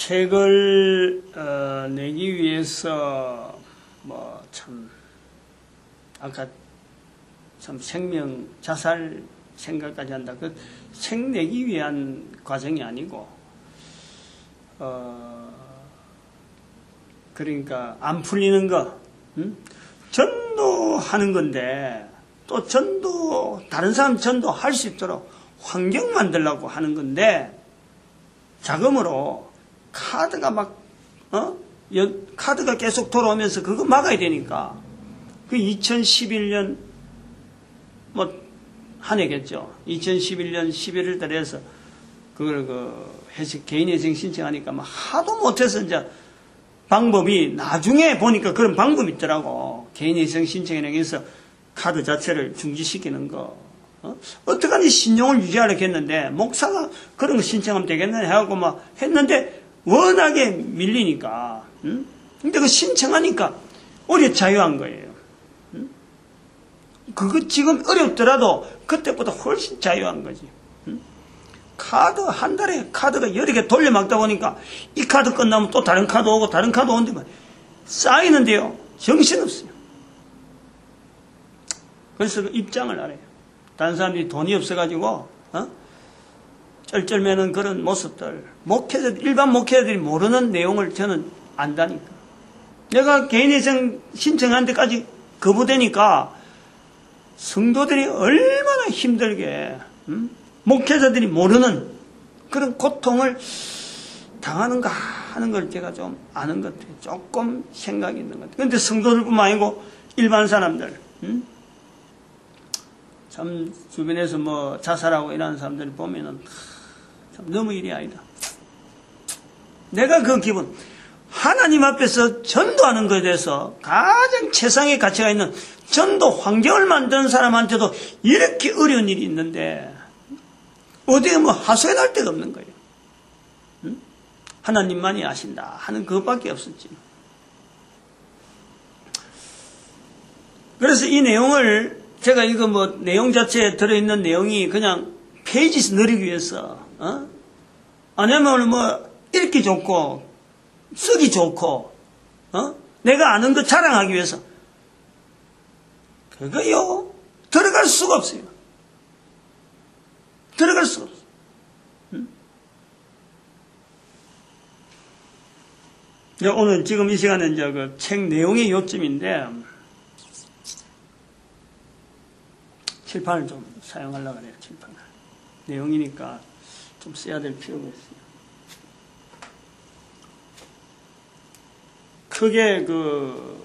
책을 내기 위해서 뭐 참 아까 참 생명 자살 생각까지 한다. 그 책 내기 위한 과정이 아니고 그러니까 안 풀리는 거 전도하는 건데 또 전도 다른 사람 전도할 수 있도록 환경 만들려고 하는 건데 자금으로 카드가 막 카드가 계속 돌아오면서 그거 막아야 되니까 그 2011년 뭐 한 해겠죠. 2011년 11월 달에 해서 그걸 개인 회생 신청하니까 막 하도 못해서 이제 방법이 나중에 보니까 그런 방법이 있더라고. 개인 회생 신청이라고 해서 카드 자체를 중지시키는 거. 어떡하니 신용을 유지하려고 했는데 목사가 그런 거 신청하면 되겠네 하고 막 했는데 워낙에 밀리니까 근데 그 신청하니까 오히려 자유한 거예요. 그거 지금 어렵더라도 그때보다 훨씬 자유한 거지. 카드 한 달에 카드가 여러 개 돌려막다 보니까 이 카드 끝나면 또 다른 카드 오고 다른 카드 오는데 쌓이는데요. 정신없어요. 그래서 그 입장을 알아요. 다른 사람들이 돈이 없어가지고 쩔쩔매는 그런 모습들 일반 목회자들이 모르는 내용을 저는 안다니까. 내가 개인회생 신청한 데까지 거부되니까 성도들이 얼마나 힘들게 목회자들이 모르는 그런 고통을 당하는가 하는 걸 제가 좀 아는 것 같아요. 조금 생각이 있는 것 같아요. 그런데 성도들뿐만 아니고 일반 사람들 참 주변에서 뭐 자살하고 이러는 사람들 보면은 참 너무 일이 아니다. 내가 그 기분 하나님 앞에서 전도하는 것에 대해서 가장 최상의 가치가 있는 전도 환경을 만드는 사람한테도 이렇게 어려운 일이 있는데 어디에 뭐 하소연할 데가 없는 거예요. 하나님만이 아신다 하는 그것밖에 없었지. 그래서 이 내용을 제가 이거 뭐 내용 자체에 들어있는 내용이 그냥 페이지에서 늘리기 위해서 아니면 뭐 읽기 좋고 쓰기 좋고 내가 아는 거 자랑하기 위해서 그거요 들어갈 수가 없어요. 들어갈 수가 없어요. 오늘 지금 이 시간에 이제 그 책 내용의 요점인데 칠판을 좀 사용하려고 그래요. 칠판을 내용이니까 좀 써야 될 필요가 있어요. 크게 그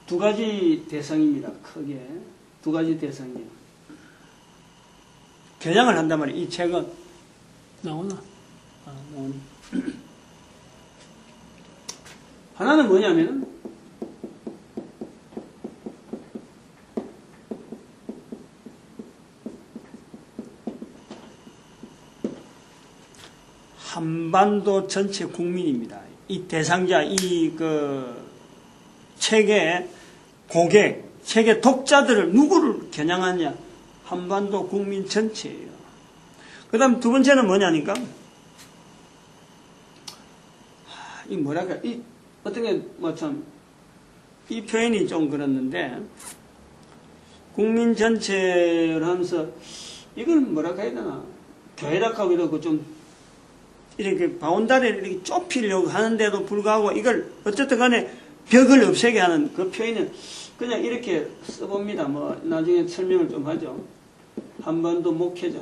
두 가지 대상입니다. 크게 두 가지 대상이에요. 겨냥을 한단 말이에요. 이 책은 나오나? 나오네. 하나는 뭐냐면 한반도 전체 국민입니다. 이 대상자, 책의 고객, 책의 독자들을 누구를 겨냥하냐? 한반도 국민 전체예요. 그 다음 두 번째는 뭐냐니까? 어떻게, 이 표현이 좀 그렇는데, 국민 전체를 하면서, 이건 뭐랄까 해야 되나? 교회락하고 이러고 좀, 이렇게 바운다리를 이렇게 좁히려고 하는데도 불구하고 이걸 어쨌든 간에 벽을 없애게 하는 그 표현은 그냥 이렇게 써봅니다. 뭐, 나중에 설명을 좀 하죠. 한반도 목회자.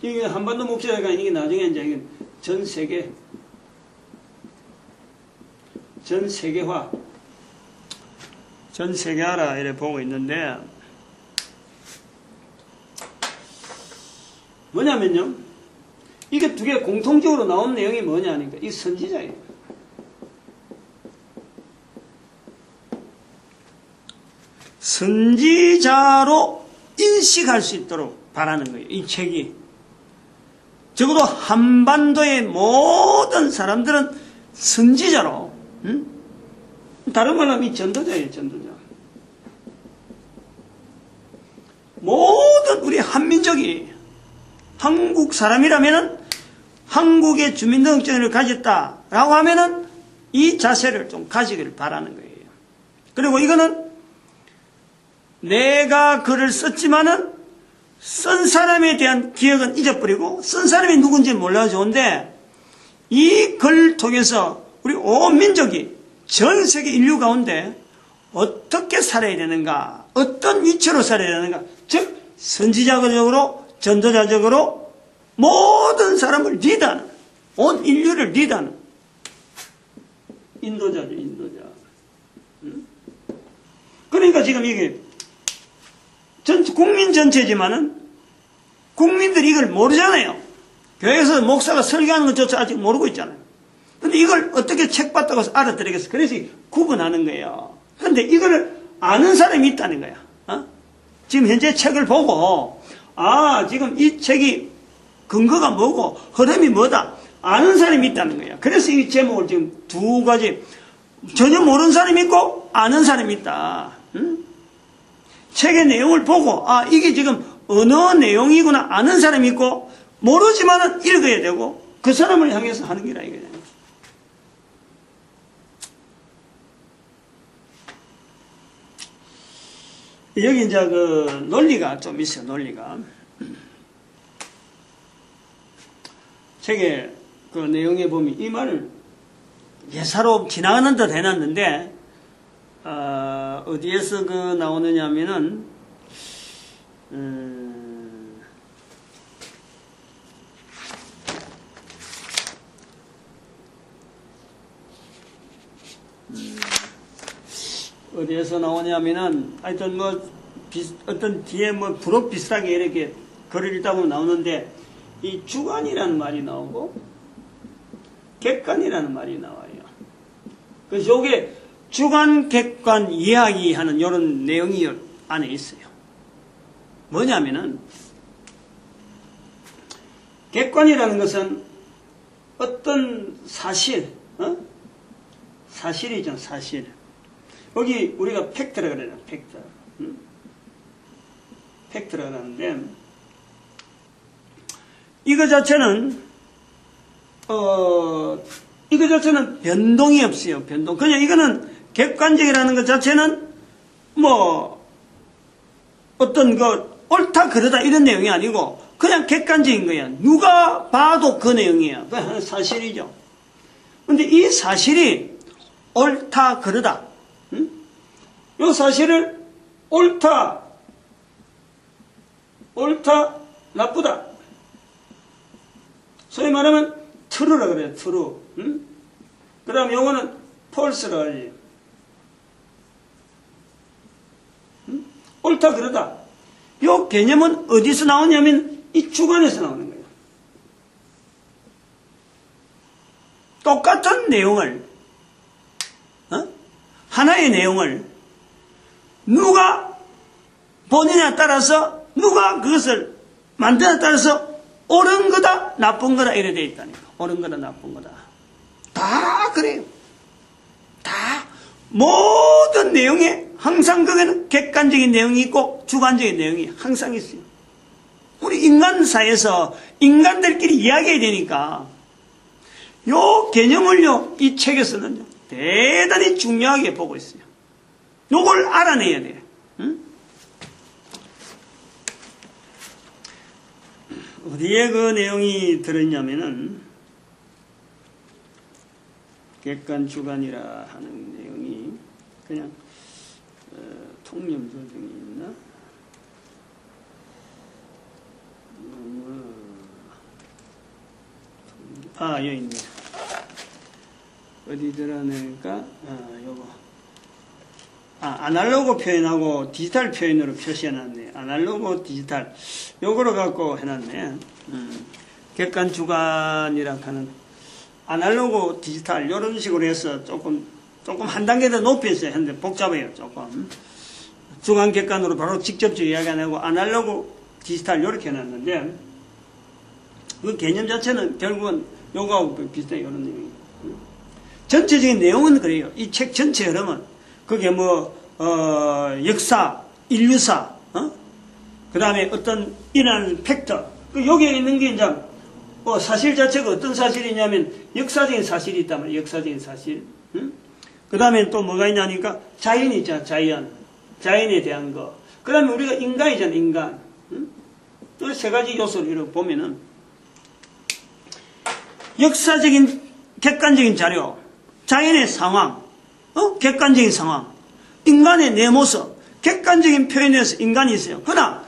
이게 한반도 목회자가 이게 나중에 이제 전 세계화. 전 세계화라 이렇게 보고 있는데, 뭐냐면요. 이게 두 개 공통적으로 나온 내용이 뭐냐니까. 이 선지자예요. 선지자로 인식할 수 있도록 바라는 거예요. 이 책이. 적어도 한반도의 모든 사람들은 선지자로, 다른 말로 하면 이 전도자예요, 전도자. 모든 우리 한민족이 한국 사람이라면은 한국의 주민등록증을 가졌다라고 하면은 이 자세를 좀 가지기를 바라는 거예요. 그리고 이거는 내가 글을 썼지만은 쓴 사람에 대한 기억은 잊어버리고 쓴 사람이 누군지 몰라도 좋은데 이 글 통해서 우리 온 민족이 전 세계 인류 가운데 어떻게 살아야 되는가, 어떤 위치로 살아야 되는가, 즉 선지자적으로 전도자적으로 모든 사람을 리드하는, 온 인류를 리드하는 인도자죠, 인도자. 그러니까 지금 이게 국민 전체지만은 국민들이 이걸 모르잖아요. 교회에서 목사가 설교하는 것조차 아직 모르고 있잖아요. 근데 이걸 어떻게 책 봤다고 해서 알아들으겠어? 그래서 구분하는 거예요. 근데 이걸 아는 사람이 있다는 거야. 지금 현재 책을 보고, 지금 이 책이 근거가 뭐고, 흐름이 뭐다. 아는 사람이 있다는 거야. 그래서 이 제목을 지금 두 가지, 전혀 모르는 사람이 있고, 아는 사람이 있다. 책의 내용을 보고, 이게 지금 어느 내용이구나 아는 사람이 있고, 모르지만은 읽어야 되고, 그 사람을 향해서 하는 게라 이거잖아요. 여기 이제 그 논리가 좀 있어요, 논리가. 책의 그 내용에 보면 이 말을 예사로 지나가는 듯 해놨는데, 어디에서 그 나오느냐 하면은, 어디에서 나오냐면은, 하여튼 어떤 뒤에 부록 비슷하게 이렇게 글을 읽다 보면 나오는데, 이 주관이라는 말이 나오고, 객관이라는 말이 나와요. 그래서 요게 주관, 객관, 이야기하는 이런 내용이 안에 있어요. 뭐냐면은, 객관이라는 것은 어떤 사실, 사실이죠, 사실. 여기 우리가 팩트라 그래요, 팩트. 팩트라 그러는데, 이거 자체는 변동이 없어요, 변동. 그냥 이거는 객관적이라는 것 자체는 어떤 옳다, 그러다 이런 내용이 아니고, 그냥 객관적인 거야. 누가 봐도 그 내용이야. 그 사실이죠. 근데 이 사실이 옳다, 그러다. 이 사실을 옳다, 나쁘다. 소위 말하면 true라 그래요, true. 그 다음에 요거는 false라 그래요. 옳다, 그러다. 요 개념은 어디서 나오냐면 이 주관에서 나오는 거예요. 똑같은 내용을, 하나의 내용을 누가 보느냐에 따라서, 누가 그것을 만드냐에 따라서 옳은 거다, 나쁜 거다 이래 돼 있다니까. 옳은 거다, 나쁜 거다. 다 그래요. 다 모든 내용에 항상 거기는 객관적인 내용이 있고 주관적인 내용이 항상 있어요. 우리 인간 사이에서 인간들끼리 이야기해야 되니까 요 개념을요, 이 책에서는요 대단히 중요하게 보고 있어요. 요걸 알아내야 돼요. 어디에 그 내용이 들어있냐면은, 객관, 주관이라 하는 내용이, 그냥, 통념서 중에 있나? 여기 있네. 어디 들어가니까, 요거. 아날로그 표현하고 디지털 표현으로 표시해놨네. 아날로그, 디지털. 요거로 갖고 해놨네. 객관, 주관이라 하는 아날로그, 디지털. 요런 식으로 해서 조금 한 단계 더 높여서 했는데 복잡해요, 조금. 주관, 객관으로 바로 직접적으로 이야기 안 하고 아날로그, 디지털 요렇게 해놨는데 그 개념 자체는 결국은 요거하고 비슷해요, 요런 내용이. 전체적인 내용은 그래요. 이 책 전체 흐름은. 그게 역사, 인류사, 그 다음에 어떤 일어나는 팩터, 여기에 있는 게 이제 사실 자체가 어떤 사실이냐면 역사적인 사실이 있단 말이에요. 역사적인 사실. 응? 그 다음에 또 뭐가 있냐니까 자연이 있잖아. 자연에 대한 거. 그 다음에 우리가 인간이잖아. 인간. 응? 이 세 가지 요소를 이렇게 보면은 역사적인 객관적인 자료, 자연의 상황, 객관적인 상황, 인간의 내 모습, 객관적인 표현에서 인간이 있어요. 그러나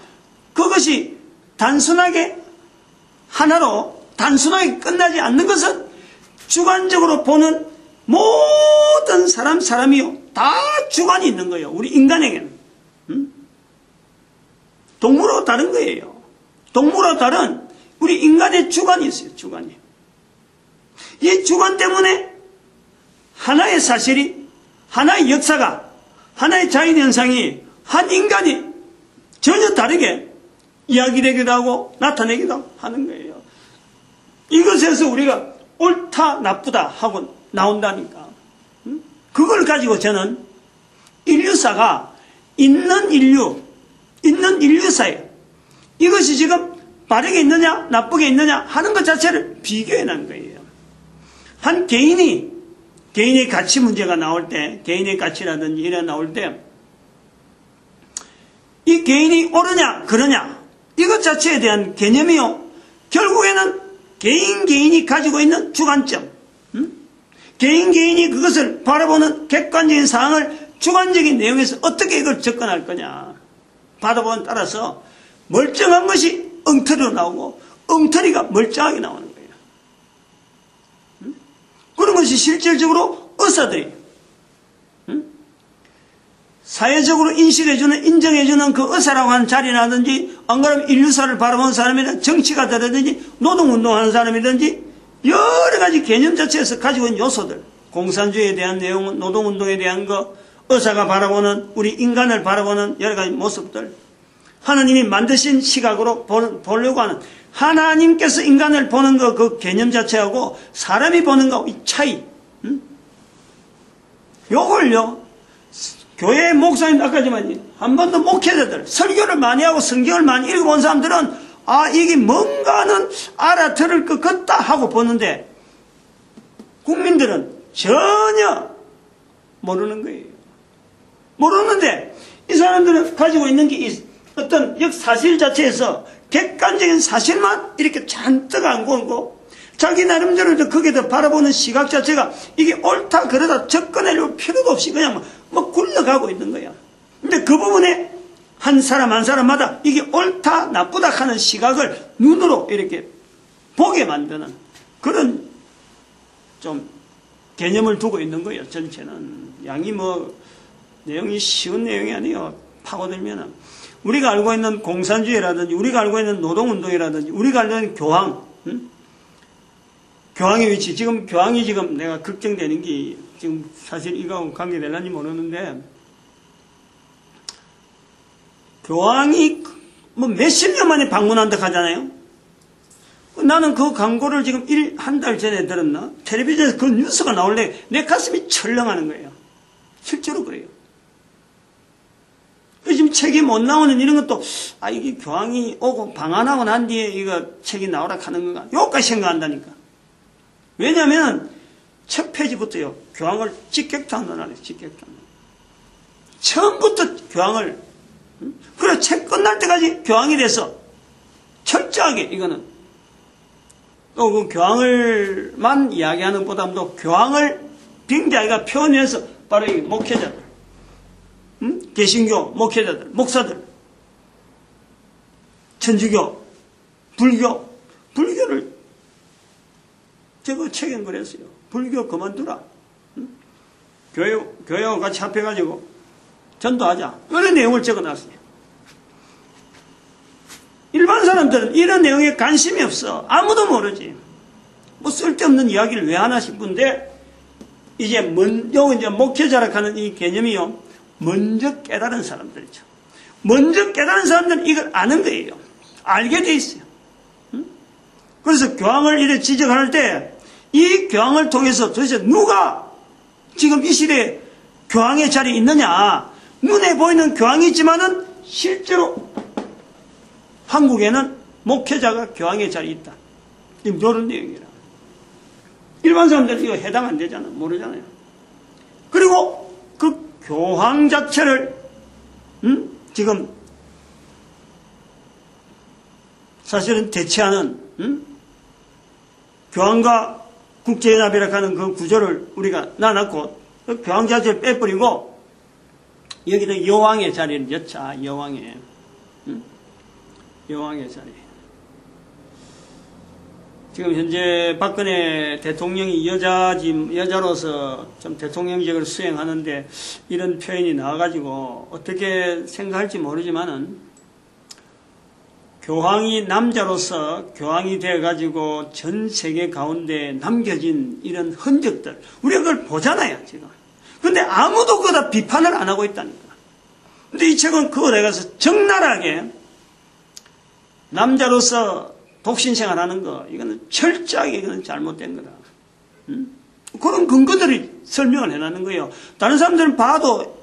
그것이 단순하게 하나로 단순하게 끝나지 않는 것은 주관적으로 보는 모든 사람이요. 다 주관이 있는 거예요. 우리 인간에게는. 동물하고 다른 거예요. 동물하고 다른 우리 인간의 주관이 있어요. 주관이. 이 주관 때문에 하나의 사실이, 하나의 역사가, 하나의 자연현상이 한 인간이 전혀 다르게 이야기되기도 하고 나타내기도 하는 거예요. 이것에서 우리가 옳다 나쁘다 하고 나온다니까. 그걸 가지고 저는 인류사가 있는 인류사예요. 이것이 지금 바르게 있느냐 나쁘게 있느냐 하는 것 자체를 비교해 놓은 거예요. 한 개인의 가치 문제가 나올 때, 개인의 가치라든지 이래 나올 때, 이 개인이 옳으냐 그러냐 이것 자체에 대한 개념이요. 결국에는 개인이 가지고 있는 주관점, 개인이 그것을 바라보는 객관적인 사항을 주관적인 내용에서 어떻게 이걸 접근할 거냐. 바라보는 따라서 멀쩡한 것이 엉터리로 나오고 엉터리가 멀쩡하게 나오는 거예요. 그런 것이 실질적으로 의사들이 사회적으로 인식해주는, 인정해주는 그 의사라고 하는 자리라든지, 안 그러면 인류사를 바라보는 사람이든 정치가들이든지 노동운동하는 사람이든지 여러 가지 개념 자체에서 가지고 있는 요소들, 공산주의에 대한 내용, 노동운동에 대한 거, 의사가 바라보는, 우리 인간을 바라보는 여러 가지 모습들, 하나님이 만드신 시각으로 보려고 하는, 하나님께서 인간을 보는 거 그 개념 자체하고 사람이 보는 거 이 차이, 요걸요 교회 목사님 아까지만 한 번도 목회자들 설교를 많이 하고 성경을 많이 읽어본 사람들은 이게 뭔가는 알아들을 것 같다 하고 보는데 국민들은 전혀 모르는 거예요. 모르는데 이 사람들은 가지고 있는 게 어떤 사실 자체에서 객관적인 사실만 이렇게 잔뜩 안고 얹고 자기 나름대로 거기에 바라보는 시각 자체가 이게 옳다 그러다 접근하려고 필요도 없이 그냥 뭐 굴러가고 있는 거야. 근데 그 부분에 한 사람 한 사람마다 이게 옳다 나쁘다 하는 시각을 눈으로 이렇게 보게 만드는 그런 좀 개념을 두고 있는 거예요. 전체는 양이 내용이 쉬운 내용이 아니에요. 파고들면은 우리가 알고 있는 공산주의라든지 우리가 알고 있는 노동운동이라든지 우리가 알고 있는 교황, 교황의 위치, 교황이 내가 걱정되는 게 지금 사실 이거하고 관계될는지 모르는데 교황이 몇십 년 만에 방문한다고 하잖아요. 나는 그 광고를 지금 한 달 전에 들었나? 텔레비전에서 그 뉴스가 나올래 내 가슴이 철렁하는 거예요. 실제로 그래요. 지금 책이 못 나오는 이런 것도 이게 교황이 오고 방한하고 난 뒤에 이거 책이 나오라 하는 건가? 요까지 생각한다니까. 왜냐하면 첫 페이지부터요 교황을 직격탄론하네. 직격탄론. 처음부터 교황을 그래 책 끝날 때까지 교황에 대해서 철저하게 이거는 또 그 교황을만 이야기하는 보다도 교황을 빙자기가 표현해서 바로 이 목회자들, 개신교 목회자들, 목사들, 천주교, 불교를 제가 책엔 그랬어요. 불교 그만두라. 교회하고 같이 합해가지고 전도하자. 이런 내용을 적어놨어요. 일반 사람들은 이런 내용에 관심이 없어. 아무도 모르지. 쓸데없는 이야기를 왜 하나 싶은데 이제 목회자라 하는 이 개념이요. 먼저 깨달은 사람들이죠. 먼저 깨달은 사람들은 이걸 아는 거예요. 알게 돼 있어요. 그래서 교황을 이렇게 지적할 때 이 교황을 통해서 도대체 누가 지금 이 시대에 교황의 자리에 있느냐. 눈에 보이는 교황이 있지만은 실제로 한국에는 목회자가 교황의 자리에 있다. 이런 내용이라. 일반 사람들은 이거 해당 안 되잖아. 모르잖아요. 그리고 그 교황 자체를 지금 사실은 대체하는 교황과 국제연합이라고 하는 그 구조를 우리가 놔놨고 그 교황 자체를 빼버리고 여기는 여왕의 자리를 여차. 여왕의 자리. 지금 현재 박근혜 대통령이 여자로서 좀 대통령직을 수행하는데 이런 표현이 나와가지고 어떻게 생각할지 모르지만은 교황이 남자로서 교황이 되어가지고 전 세계 가운데 남겨진 이런 흔적들 우리가 그걸 보잖아요 지금. 근데 아무도 그거다 비판을 안 하고 있다니까. 근데 이 책은 그거 내가서 적나라하게 남자로서 독신생활하는 거 이거는 철저하게 이거는 잘못된 거다. 그런 근거들이 설명을 해놨는 거예요. 다른 사람들은 봐도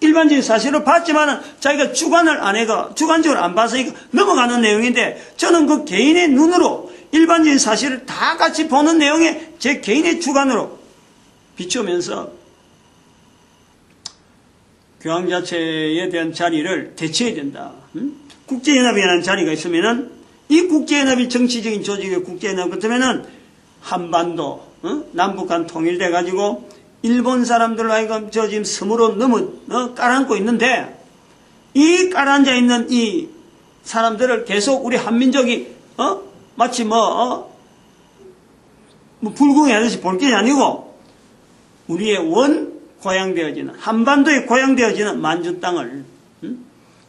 일반적인 사실을 봤지만은 자기가 주관을 안 해가 주관적으로 안 봐서 이거 넘어가는 내용인데 저는 그 개인의 눈으로 일반적인 사실을 다 같이 보는 내용에 제 개인의 주관으로 비추면서 교황 자체에 대한 자리를 대체해야 된다. 국제연합이라는 자리가 있으면은 이 국제연합이 정치적인 조직의 국제연합 같으면은 한반도 남북한 통일돼 가지고 일본 사람들로 하여금 저 지금 섬으로 깔아앉고 있는데 이 깔아앉아 있는 이 사람들을 계속 우리 한민족이 마치 불궁의 아저씨 볼 게 아니고 우리의 원 고향되어지는 한반도에 고향되어지는 만주 땅을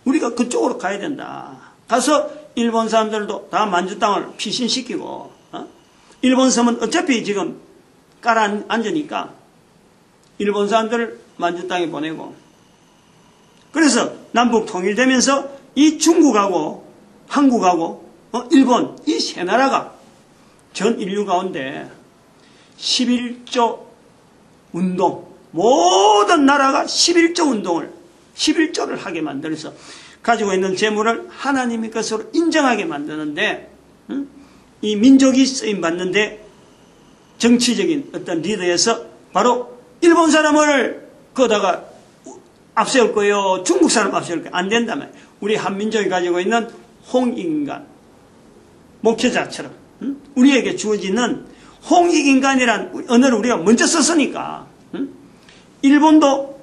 우리가 그쪽으로 가야 된다. 가서 일본 사람들도 다 만주 땅을 피신시키고 일본 섬은 어차피 지금 깔아앉으니까 일본 사람들을 만주 땅에 보내고 그래서 남북 통일되면서 이 중국하고 한국하고 일본 이 세 나라가 전 인류 가운데 11조 운동 모든 나라가 11조 운동을 11조를 하게 만들어서 가지고 있는 재물을 하나님의 것으로 인정하게 만드는데 이 민족이 쓰임받는데 정치적인 어떤 리더에서 바로 일본 사람을 거다가 앞세울 거예요. 중국 사람 앞세울 거예요. 안 된다면 우리 한민족이 가지고 있는 홍익인간 목회자처럼 우리에게 주어지는 홍익인간이란 언어를 우리가 먼저 썼으니까 일본도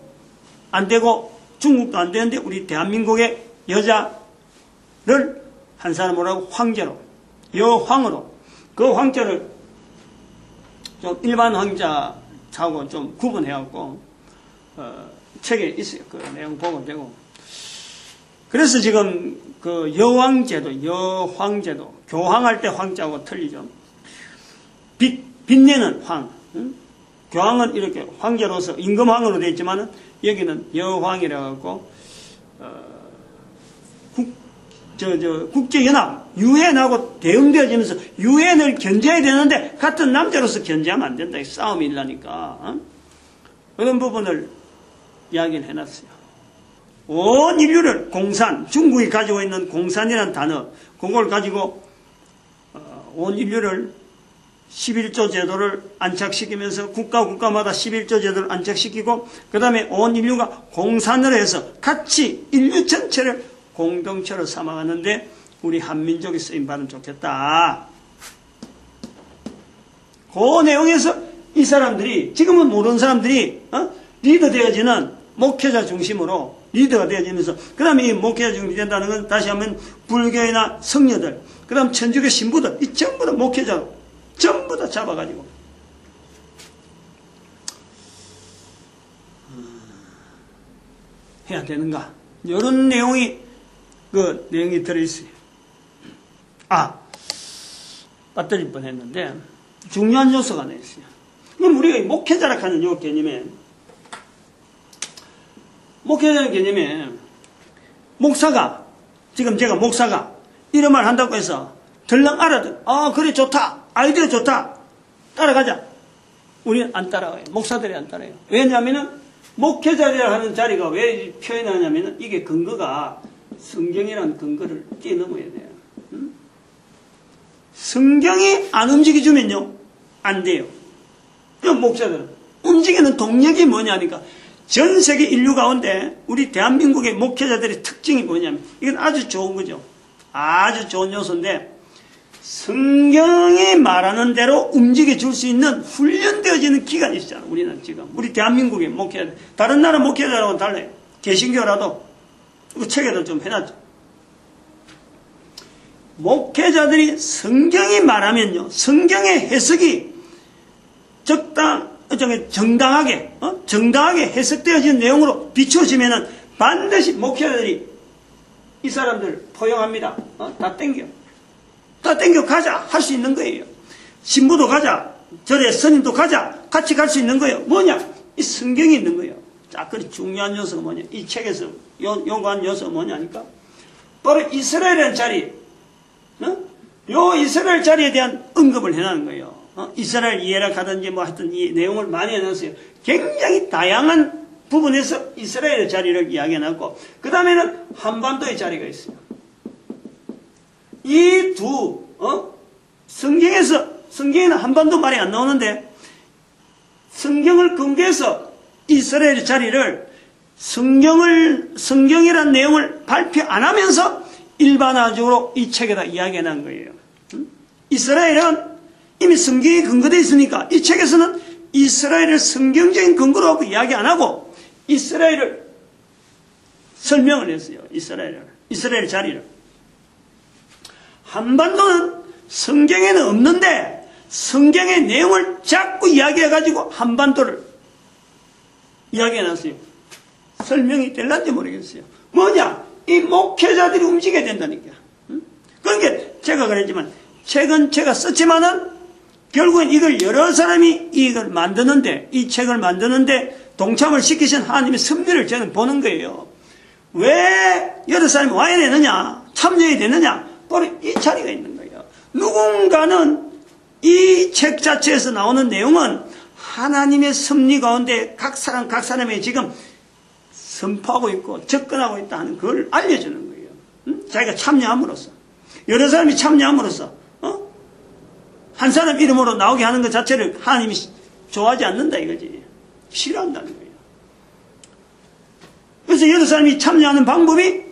안 되고 중국도 안 되는데 우리 대한민국의 여자를 한 사람으로 황제로 여황으로 그 황제를 좀 일반 황자하고 좀 구분해갖고 책에 있어요. 그 내용 보고 되고 그래서 지금 그 여왕제도 여황제도 교황할 때 황자하고 틀리죠. 빛내는 황 교황은 이렇게 황제로서 임금황으로 되어 있지만은 여기는 여황이라고 하고 국제연합 유엔하고 대응되어지면서 유엔을 견제해야 되는데 같은 남자로서 견제하면 안 된다. 싸움이 일라니까 그런 부분을 이야기를 해놨어요. 온 인류를 공산 중국이 가지고 있는 공산이라는 단어 그걸 가지고 온 인류를 11조 제도를 안착시키면서 국가마다 11조 제도를 안착시키고 그 다음에 온 인류가 공산을 해서 같이 인류 전체를 공동체로 삼아가는데 우리 한민족이 쓰임받으면 좋겠다. 그 내용에서 이 사람들이 지금은 모르는 사람들이 리더 되어지는 목회자 중심으로 리더가 되어지면서 그 다음에 이 목회자 중심이 된다는 건 다시 하면 불교이나 성녀들 그 다음 천주교 신부들 이 전부 다 목회자로 전부 다 잡아가지고 해야 되는가 이런 내용이 들어있어요. 빠뜨릴 뻔했는데 중요한 요소가 하나 있어요. 그럼 우리가 목회자라 하는 요 개념에 목회자의 개념에 목사가 지금 제가 목사가 이런 말 한다고 해서 덜렁 알아듣 그래 좋다 아이디어 좋다 따라가자. 우리는 안 따라가요. 목사들이 안 따라요. 왜냐하면은 목회자라 하는 자리가 왜 표현하냐면은 이게 근거가 성경이라는 근거를 뛰어넘어야 돼요. 성경이 안 움직여주면요, 안 돼요. 목사들은 움직이는 동력이 뭐냐니까, 전 세계 인류 가운데 우리 대한민국의 목회자들의 특징이 뭐냐면, 이건 아주 좋은 거죠. 아주 좋은 요소인데, 성경이 말하는 대로 움직여줄 수 있는 훈련되어지는 기간이 있잖아. 우리는 지금 우리 대한민국의 목회자들, 다른 나라 목회자랑은 달라요. 개신교라도 그 책에도 좀 해놨죠. 목회자들이 성경이 말하면요, 성경의 해석이 정당하게 해석되어진 내용으로 비춰지면은 반드시 목회자들이 이 사람들 포용합니다. 다 땡겨 가자 할 수 있는 거예요. 신부도 가자, 절에 스님도 가자, 같이 갈 수 있는 거예요. 뭐냐? 이 성경이 있는 거예요. 자, 그 중요한 요소가 뭐냐? 이 책에서 요구한 요소가 뭐냐니까, 바로 이스라엘이라는 자리, 요 이스라엘 자리에 대한 언급을 해놓은 거예요. 이스라엘 이해락하든지 뭐 하여튼 이 내용을 많이 해놨어요. 굉장히 다양한 부분에서 이스라엘의 자리를 이야기해놨고, 그 다음에는 한반도의 자리가 있어요. 이 성경에는 한반도 말이 안 나오는데, 성경을 근거해서 이스라엘의 자리를 성경이라는 내용을 발표 안 하면서 일반화적으로 이 책에다 이야기해놓은 거예요. 이스라엘은 이미 성경이 근거되어 있으니까 이 책에서는 이스라엘을 성경적인 근거로 하고 이야기 안 하고 이스라엘을 설명을 했어요. 이스라엘의 자리를. 한반도는 성경에는 없는데 성경의 내용을 자꾸 이야기해가지고 한반도를 이야기해놨어요. 설명이 될란지 모르겠어요. 뭐냐? 이 목회자들이 움직여야 된다니까. 그러니까 제가 그랬지만, 책은 제가 썼지만은 결국엔 이걸 여러 사람이 이걸 만드는데, 이 책을 만드는데 동참을 시키신 하나님의 섭리를 저는 보는 거예요. 왜 여러 사람이 와야 되느냐, 참여해야 되느냐, 바로 이 자리가 있는 거예요. 누군가는 이 책 자체에서 나오는 내용은 하나님의 섭리 가운데 각 사람이 지금 선포하고 있고 접근하고 있다 하는 걸 알려주는 거예요. 자기가 참여함으로써, 여러 사람이 참여함으로써 한 사람 이름으로 나오게 하는 것 자체를 하나님이 좋아하지 않는다 이거지. 싫어한다는 거예요. 그래서 여러 사람이 참여하는 방법이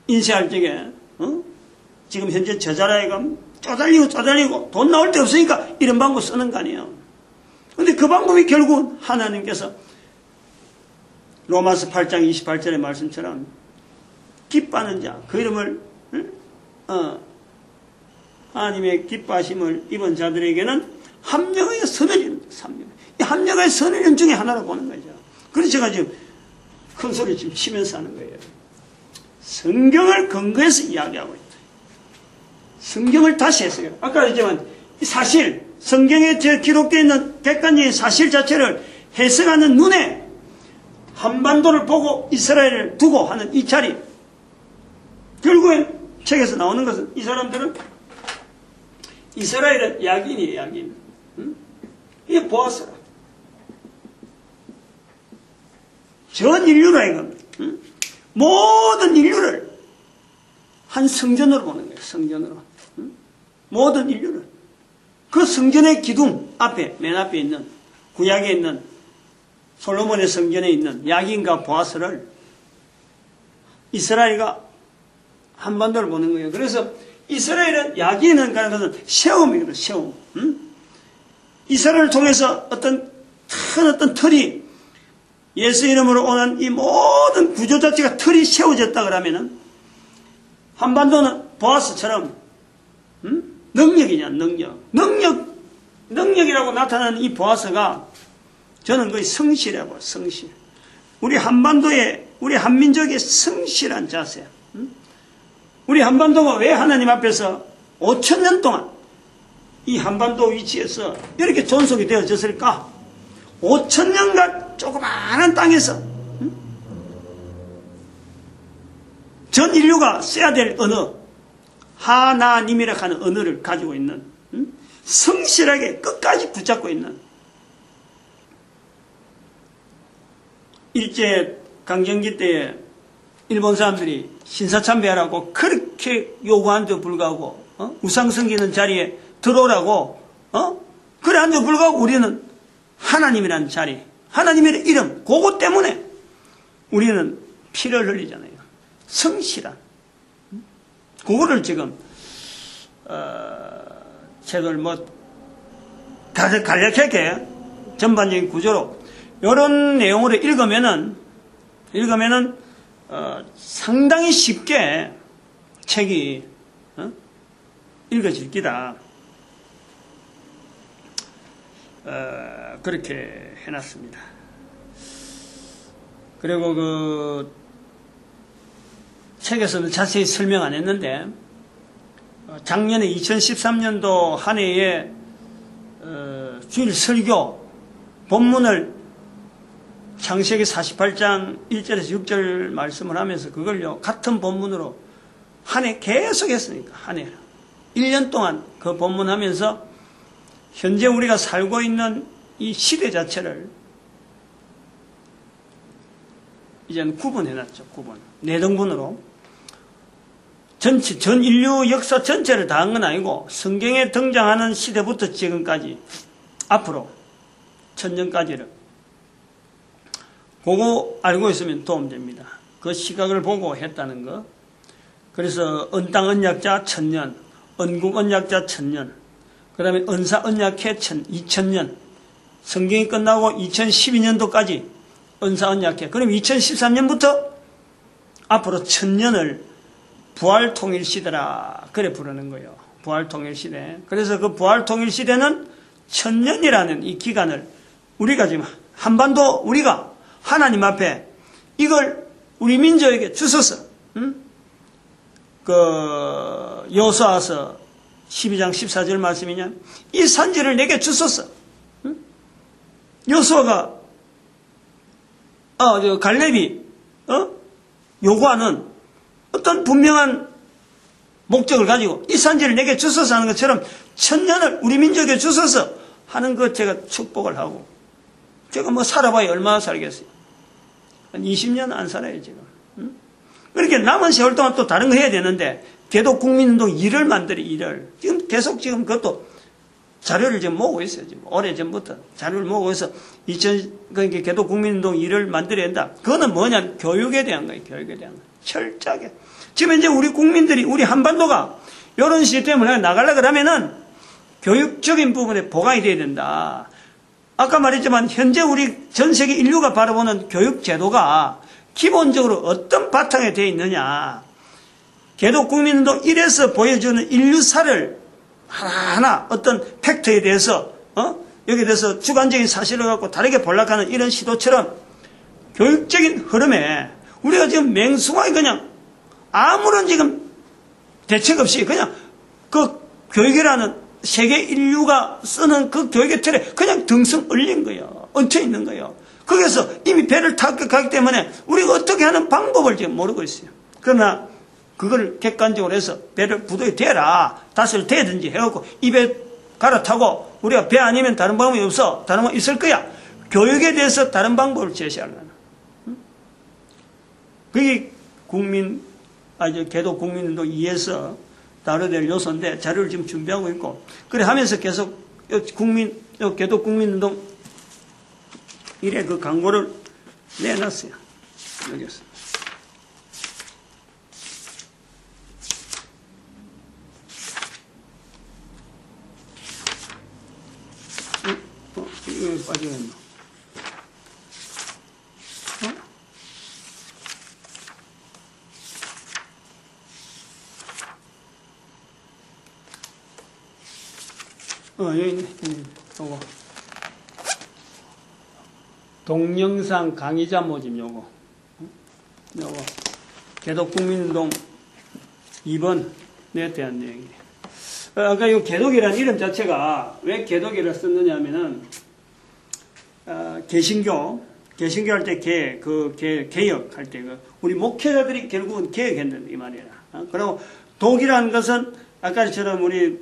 인쇄할 적에 지금 현재 저자라이가 쪼달리고 돈 나올 데 없으니까 이런 방법 쓰는 거 아니에요. 근데 그 방법이 결국은 하나님께서 로마서 8장 28절의 말씀처럼 기뻐하는 자, 그 이름을 하나님의 기뻐하심을 입은 자들에게는 합력하여 선을 이룬다. 이 합력하여 선을 이룬 중에 하나로 보는 거죠. 그래서 제가 지금 큰 소리 지금 치면서 하는 거예요. 성경을 근거해서 이야기하고 있다. 성경을 다시 해석해요. 아까 했지만 사실, 성경에 기록되어 있는 객관적인 사실 자체를 해석하는 눈에 한반도를 보고 이스라엘을 두고 하는 이 자리, 결국엔 책에서 나오는 것은 이 사람들은 이스라엘은 야긴이에요. 야긴. 이게 보아스라. 전 인류라 이겁니다. 모든 인류를 한 성전으로 보는 거예요. 성전으로. 모든 인류를. 그 성전의 기둥 앞에, 맨 앞에 있는, 구약에 있는 솔로몬의 성전에 있는 야긴과 보아스를 이스라엘과 한반도를 보는 거예요. 그래서 이스라엘은, 야긴은 가는 것은 세움이거든요. 세움. 이스라엘을 통해서 어떤 틀이, 예수 이름으로 오는 이 모든 구조 자체가 틀이 세워졌다 그러면은 한반도는 보아스처럼 능력이냐, 능력이라고 나타나는 이 보아스가 저는 거의 성실하고 성실. 우리 한반도의, 우리 한민족의 성실한 자세. 우리 한반도가 왜 하나님 앞에서 5,000년 동안 이 한반도 위치에서 이렇게 존속이 되어졌을까? 5,000년간 조그마한 땅에서 전 인류가 써야 될 언어, 하나님이라 하는 언어를 가지고 있는, 성실하게 끝까지 붙잡고 있는, 일제 강점기 때에 일본 사람들이 신사참배하라고 그렇게 요구한 데 불구하고 우상 섬기는 자리에 들어오라고, 그래 한데 불구하고 우리는 하나님이라는 자리, 하나님의 이름, 그것 때문에 우리는 피를 흘리잖아요. 성실한. 그거를 지금, 책을 간략하게 전반적인 구조로, 이런 내용으로 읽으면은, 상당히 쉽게 책이, 읽어질 기다. 그렇게 해놨습니다. 그리고 그 책에서는 자세히 설명 안 했는데 작년에 2013년도 한 해에 주일 설교 본문을 창세기 48장 1절에서 6절 말씀을 하면서 그걸요 같은 본문으로 한 해 계속 했으니까 한 해 1년 동안 그 본문 하면서 현재 우리가 살고 있는 이 시대 자체를 이제는 구분해놨죠. 구분. 4등분으로. 전체, 전 인류 역사 전체를 다 한 건 아니고 성경에 등장하는 시대부터 지금까지 앞으로 천년까지를 그거 알고 있으면 도움됩니다. 그 시각을 보고 했다는 거. 그래서 언땅 언약자 1000년, 언국 언약자 1000년, 그 다음에 언사 언약회 2000년, 성경이 끝나고 2012년도까지 언사 언약회. 그럼 2013년부터 앞으로 1000년을 부활통일시대라 그래 부르는 거예요. 부활통일시대. 그래서 그 부활통일시대는 1000년이라는 이 기간을 우리가 지금 한반도 우리가 하나님 앞에 이걸 우리 민족에게 주소서 그 여호수아서 12장 14절 말씀이냐 이 산지를 내게 주소서. 여호수아가 갈렙이 요구하는 어떤 분명한 목적을 가지고 이 산지를 내게 주소서 하는 것처럼 1000년을 우리 민족에 주소서 하는 것 제가 축복을 하고 제가 살아봐야 얼마나 살겠어요. 한 20년 안 살아요 지금. 그렇게 남은 세월 동안 또 다른 거 해야 되는데 개독국민운동 2를 만들어 2를 지금 계속 지금 그것도 자료를 지금 모으고 있어요. 지금 오래전부터 자료를 모으고 있어. 그러니까 개독국민운동 2를 만들어야 한다. 그거는 뭐냐? 교육에 대한 거예요. 교육에 대한 거. 철저하게. 지금 이제 우리 국민들이 우리 한반도가 이런 시스템을 나가려고 하면은 교육적인 부분에 보강이 돼야 된다. 아까 말했지만 현재 우리 전 세계 인류가 바라보는 교육 제도가 기본적으로 어떤 바탕에 되어 있느냐. 개독국민운동 1에서 보여주는 인류사를 하나하나 어떤 팩트에 대해서 여기에 대해서 주관적인 사실을 갖고 다르게 볼락하는 이런 시도처럼 교육적인 흐름에 우리가 지금 맹숭하게 그냥 아무런 지금 대책 없이 그냥 그 교육이라는 세계 인류가 쓰는 그 교육의 틀에 그냥 등성 올린 거예요. 얹혀 있는 거예요. 거기서 이미 배를 타고 가기 때문에 우리가 어떻게 하는 방법을 지금 모르고 있어요. 그러나 그걸 객관적으로 해서 배를 부도에 대라. 다시를 대든지 해갖고 입에 갈아타고 우리가 배 아니면 다른 방법이 없어. 다른 방법이 있을 거야. 교육에 대해서 다른 방법을 제시하려는. 그게 개독국민운동 2에서 다뤄될 요소인데 자료를 지금 준비하고 있고 그래 하면서 계속 개독국민운동 1의 그 광고를 내놨어요. 여기서. 이거 빠져있나? 여기 있네. 요거. 동영상 강의자 모집 요거. 개독국민운동 2번에 대한 내용이에요. 아까 이 개독이라는 이름 자체가 왜 개독이라 썼느냐 하면은, 개신교 할 때 개혁 할 때, 우리 목회자들이 결국은 개혁했는 이 말이라. 그리고 독이라는 것은 아까처럼 우리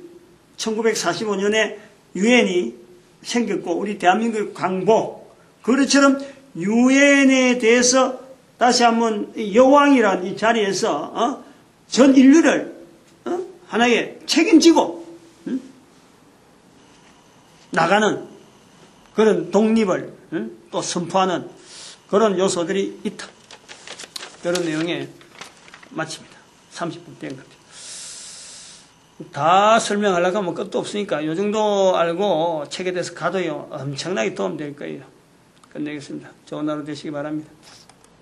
1945년에 유엔이 생겼고, 우리 대한민국 광복, 그것처럼 유엔에 대해서 다시 한번 여왕이라는 이 자리에서, 전 인류를, 하나의 책임지고 나가는 그런 독립을 또 선포하는 그런 요소들이 있다. 그런 내용에 마칩니다. 30분 된 것 같아요. 다 설명하려고 하면 끝도 없으니까 이 정도 알고 책에 대해서 가도요 엄청나게 도움될 거예요. 끝내겠습니다. 좋은 하루 되시기 바랍니다.